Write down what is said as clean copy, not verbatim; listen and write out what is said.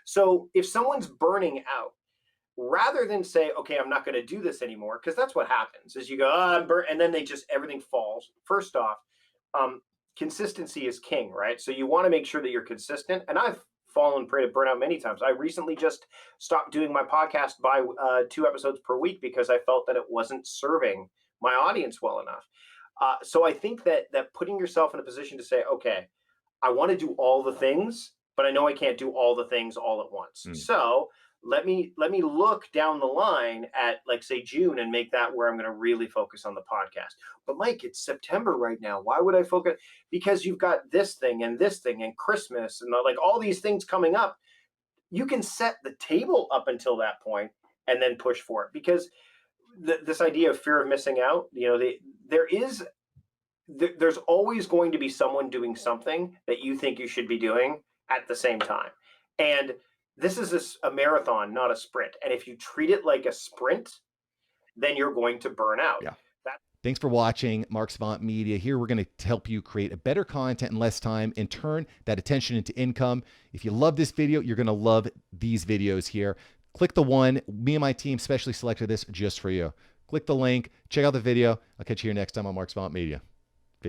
So if someone's burning out, rather than say, okay, I'm not going to do this anymore, because that's what happens is you go, oh, I'm burnt, and then everything falls. First off, um, consistency is king, right? So you want to make sure that you're consistent. And I've fallen prey to burnout many times. I recently just stopped doing my podcast by 2 episodes per week because I felt that it wasn't serving my audience well enough. So I think that putting yourself in a position to say, okay, I want to do all the things, but I know I can't do all the things all at once. So let me look down the line at, like, say, June, and make that where I'm going to really focus on the podcast. But Mike, it's September right now. Why would I focus? Because you've got this thing and Christmas and like all these things coming up. You can set the table up until that point and then push for it, because this idea of fear of missing out, there's always going to be someone doing something that you think you should be doing at the same time. And this is a marathon, not a sprint. And if you treat it like a sprint, then you're going to burn out. Yeah. Thanks for watching Mark Savant Media. Here we're going to help you create a better content in less time and turn that attention into income. If you love this video, you're going to love these videos here. Click the one. Me and my team specially selected this just for you. Click the link. Check out the video. I'll catch you here next time on Mark Savant Media.